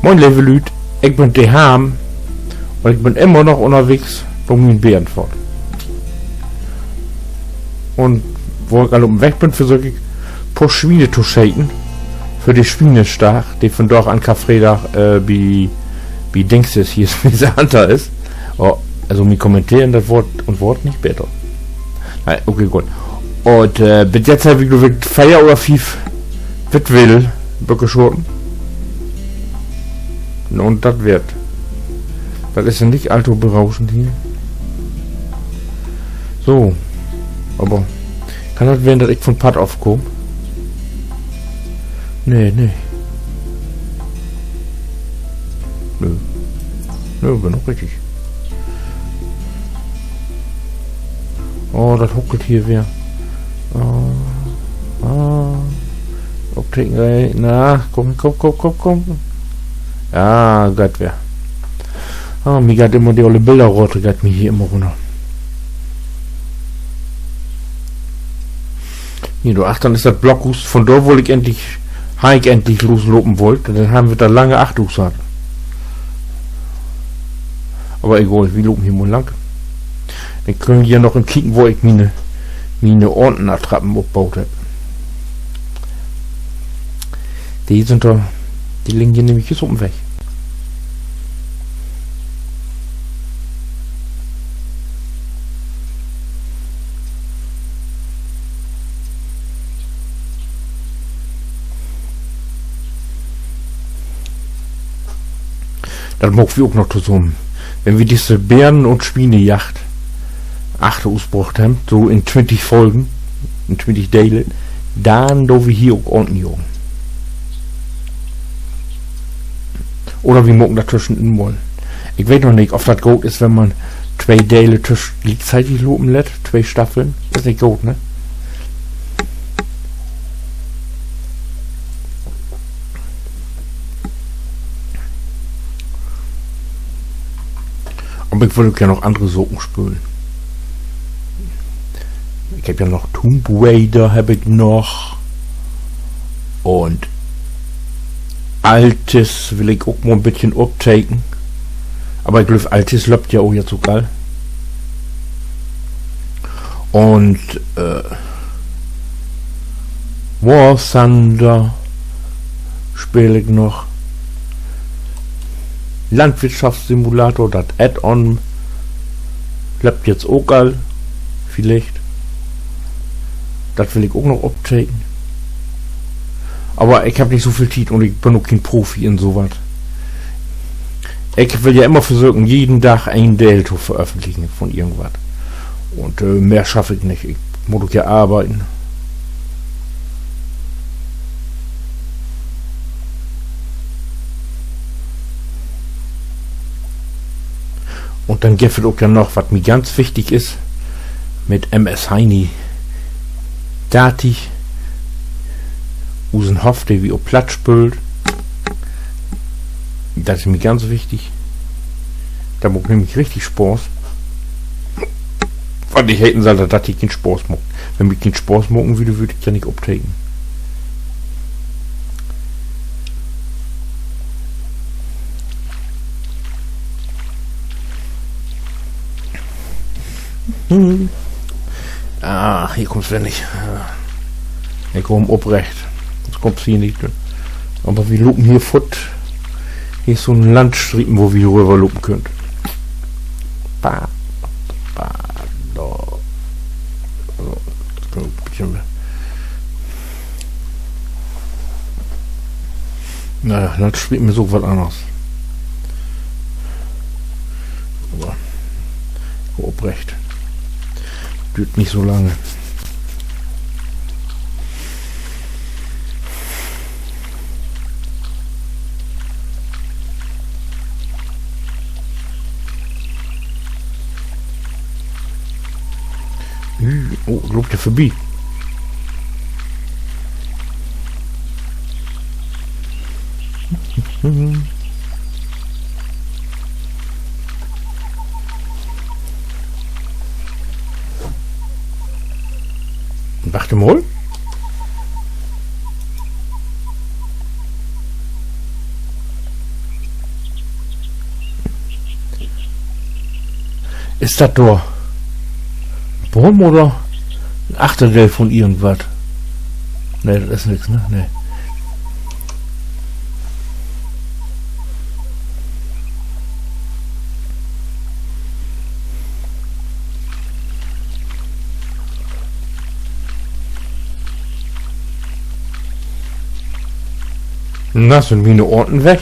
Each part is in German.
Moin liebe Lüd, ich bin de Ham und ich bin immer noch unterwegs um den Bärenfort. Und wo ich alle weg bin, versuche ich paar Schweine zu schäten für die Schweinestach, die von dort an Karfreitag wie denkst du es hier wie Santa ist. Oh, also mir kommentieren das Wort nicht besser. Nein, okay, gut. Und bis jetzt habe ich nur Feier oder Fief will geschoten. Und das wird. Das ist ja nicht allzu berauschend hier. So. Aber kann das werden, dass ich von Pad aufkomme? Nee. Nö, bin noch richtig. Oh, das huckelt hier wer. Optiken, na, komm. Ja, Gott wer. Mir geht immer die olle Bilderrote, geht mir hier immer runter. Hier, du ach, dann ist das Blockhus von dort, wo ich endlich loslopen wollte. Dann haben wir da lange Achthus hat. Aber egal, wir lopen hier mal lang. Dann können wir hier noch kicken, wo ich meine Ordnertrappen aufgebaut habe. Die sind da, die liegen hier nämlich jetzt oben weg. Dann mag wir auch noch zusammen. Wenn wir diese Bären- und Schweinejacht 8 ausgebracht haben, so in 20 Folgen, in 20 Daily, dann do wir hier auch unten jungen. Oder wir mögen dazwischen in wollen. Ich weiß noch nicht, ob das gut ist, wenn man 2 Daily gleichzeitig lopen lässt, 2 Staffeln. Ist nicht gut, ne? Aber ich würde ja noch andere Socken spülen. Ich habe ja noch Tomb Raider, habe ich noch. Und Altes will ich auch mal ein bisschen uptaken. Aber ich glaube, Altes läuft ja auch jetzt so geil. Und War Thunder spiele ich noch. Landwirtschaftssimulator, das Add-on bleibt jetzt auch geil. Vielleicht. Das will ich auch noch uptaken. Aber ich habe nicht so viel Zeit und ich bin auch kein Profi in sowas. Ich will ja immer versuchen, jeden Tag ein Teil zu veröffentlichen von irgendwas. Und mehr schaffe ich nicht. Ich muss auch ja arbeiten. Und dann gibt es auch ja noch, was mir ganz wichtig ist, mit MS Heini. Datig, usen Hofte wie auch Platz spült. Das ist mir ganz wichtig. Da macht nämlich richtig Spaß. Und ich hätten soll, dass ich keinen Spaß macht. Wenn ich keinen Spaß machen würde, würde ich ja nicht uptaken. Hier kommt's wenn nicht. Ich komme obrecht. Das kommt hier nicht. Aber wir lupen hier fort. Hier ist so ein Landstriepen, wo wir rüber lupen können. Naja, das spielt mir so was anderes. Aber obrecht. Dürt nicht so lange. Oh, lobt ja vorbei. Warte mal. Ist das da? Baum oder ein Achterteil von irgendwas? Ne, das ist nichts, ne? Ne. Na, sind meine Orten weg?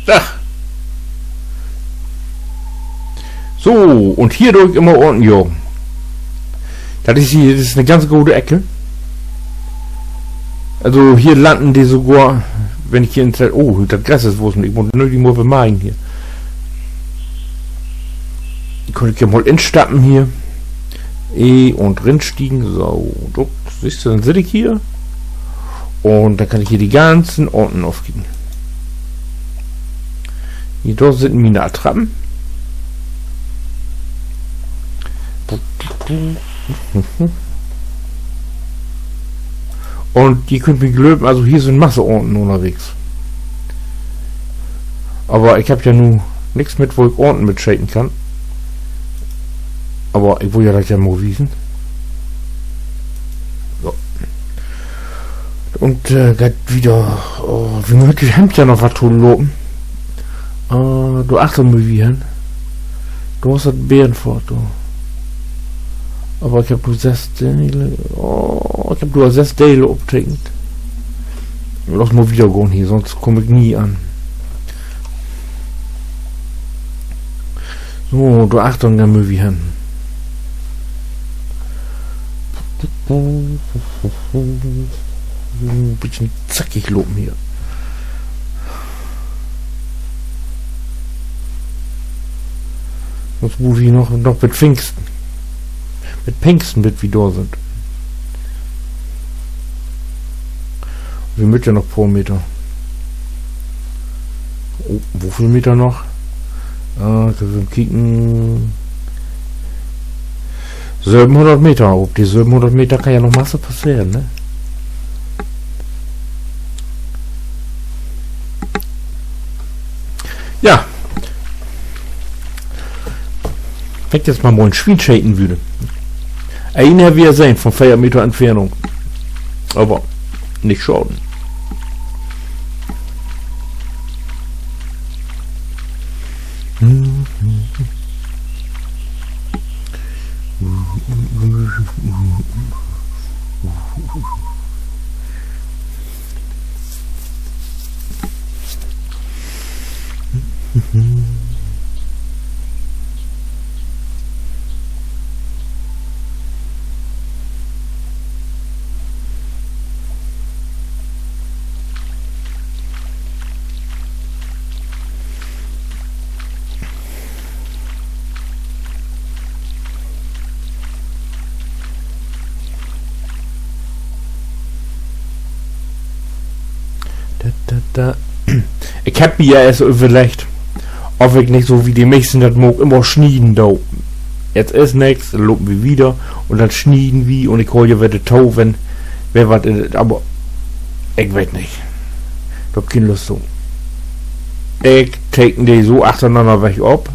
Ach. So, und hier durch immer unten, jo. Das ist hier, das ist eine ganz gute Ecke. Also hier landen die sogar, wenn ich hier ins... Oh, das Gras ist wo es nicht. Ich muss nur die Murve meinen hier. Ich könnte hier mal instappen hier. Und drin stiegen. So, siehst du, dann sitze ich hier. Und dann kann ich hier die ganzen Orten aufgehen. Hier dort sind meine Attrappen. Und die könnt mich glöben, also hier sind Masseorten unterwegs. Aber ich habe ja nun nichts mit, wo ich Orten mitschaden kann. Aber ich will ja gleich ja mal wiesen. So. Und geht wieder. Oh, wie man die Hemd ja noch was tun loben. Du achtest mal wie hin. Du hast das Bärenfort, du. Aber ich hab du 6 Teile. Oh, ich hab du 6 Teile abtrinkt. Lass mal wieder gehen hier, sonst komme ich nie an. So, du Achtung, der Möwi hin. Ein bisschen zackig loben hier. Sonst muss ich noch mit Pfingsten. Mit Pfingsten mit wie da sind. Wir müssen ja noch pro Meter. Oh, wo viel Meter noch? Wir kicken 700 Meter. Ob die 700 Meter kann ja noch Masse passieren, ne? Ja. Wenn ich jetzt mal ein Schwein schäden würde. Einer wir sein von 4 Meter Entfernung. Aber nicht schaden. Ich hab mir ja erst überlegt, ob ich nicht so wie die meisten das mag, immer schnieden da. Jetzt ist nichts, dann loben wir wieder und dann schnieden wir und ich hol ja wieder Tau, wenn wer was in aber ich weiß nicht. Ich hab keine Lust so. Ich taken die so acheinander weg ab.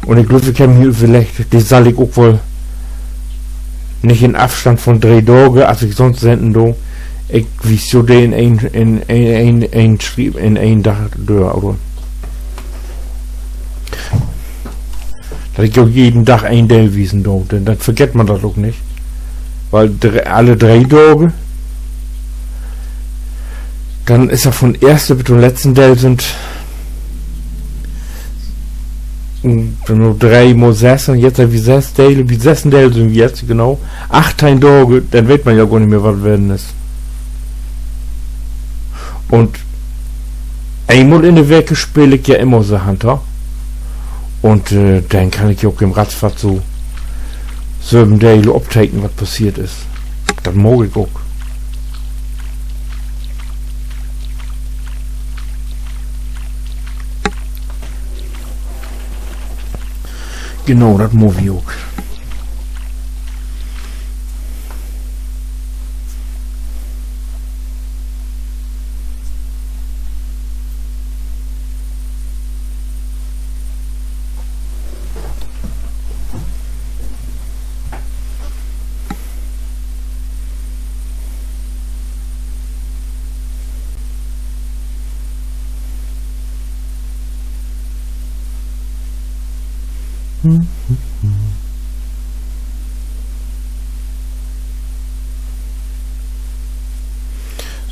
Und ich glaube, ich habe mir vielleicht, die soll ich auch wohl nicht in Abstand von 3 Tagen, als ich sonst senden do. Ich wies so den in ein Tag durch, oder? Dass ich auch jeden Tag ein Teil wiesen do, denn dann vergisst man das auch nicht. Weil alle 3 Tage, dann ist er von ersten bis zum letzten Teil sind nur 3 mal 6 und jetzt wie 6 Teile, wie 6 Teile sind wir jetzt, genau. 8 Tage, dann weiß man ja gar nicht mehr, was werden ist. Und einmal in der Woche spiele ich ja immer so Hunter. Und dann kann ich auch im Ratzfatz so 7 Teile abtaken, was passiert ist. Das mag ich auch. Genau, das Moviok.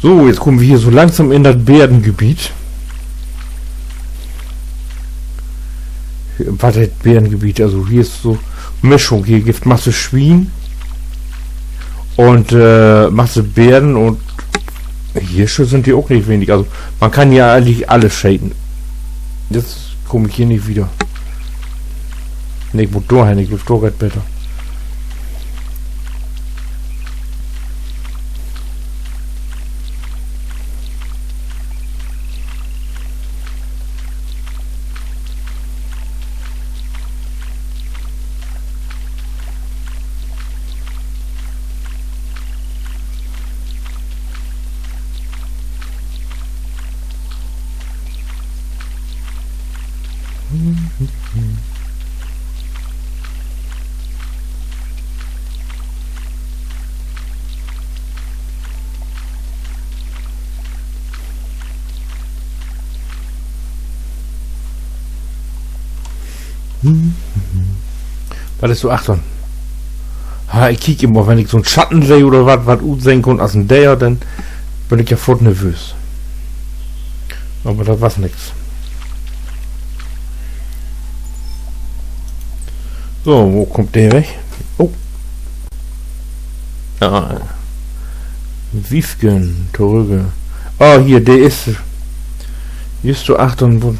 So, jetzt kommen wir hier so langsam in das Bärengebiet. Warte, Bärengebiet, also hier ist so Mischung. Hier gibt Masse Schwein und Masse Bären und Hirsche sind die auch nicht wenig. Also man kann ja eigentlich alles shaden. Jetzt komme ich hier nicht wieder. Ne, ich muss da hin, ich will Storgat besser. Was ist so, Achtung. Ha, ich kiek immer, wenn ich so einen Schatten sehe oder was sehen kann aus dem der, dann bin ich ja fort nervös. Aber das war's nix. So, wo kommt der weg? Oh. Ah. Wiefgen, Torüge. Oh, hier, der ist. Hier ist so, Achtung, wo.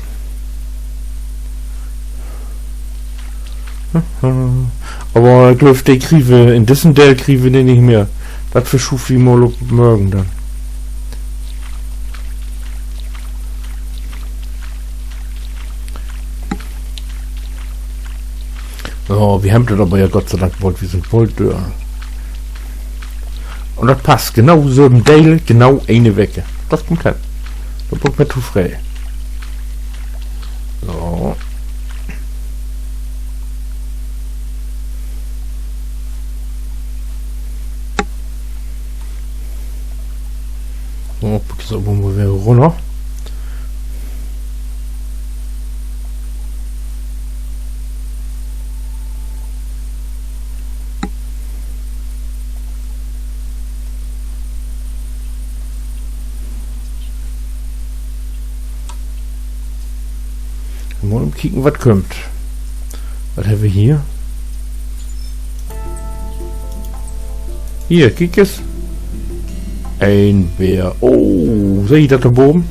Aber ich glaube, der kriege in diesem Dell kriege den nicht mehr. Das verschuf wie morgen dann. Oh, wir haben das aber ja Gott sei Dank wollt, wir sind voll durch. Und das passt, genau so im Dale, genau eine Wecke. Das kommt hin. Da kommt mir zu frei. So. So, wo wir runter. Mal kicken, was kommt. Was haben wir hier? Hier, kick es. Ein Bär. Oh, sehe ich das da oben?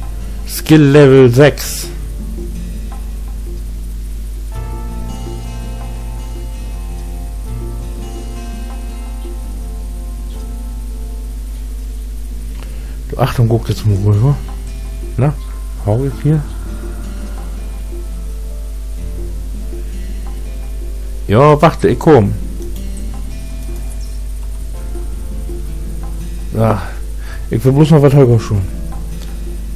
Skill Level 6. Du, Achtung, guck jetzt mal rüber. Na, hau jetzt hier. Ja, warte, ich komm. Ach, ich will bloß noch was höher schon.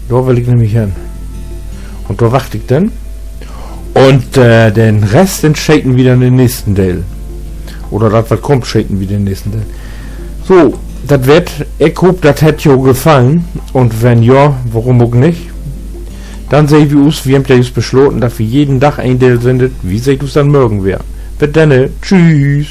Da will ich nämlich hin. Und da warte ich dann. Und den Rest entscheiden wieder in den nächsten Teil. Oder das, was kommt, shaken wieder in den nächsten Teil. So, das wird, ich hoffe, das hätte euch gefallen. Und wenn ja, warum auch nicht? Dann seht ihr uns, wir haben ja jetzt beschlossen, dass wir jeden Tag ein Teil sendet. Wie seht ihr es dann morgen wieder? Bis dann, tschüss.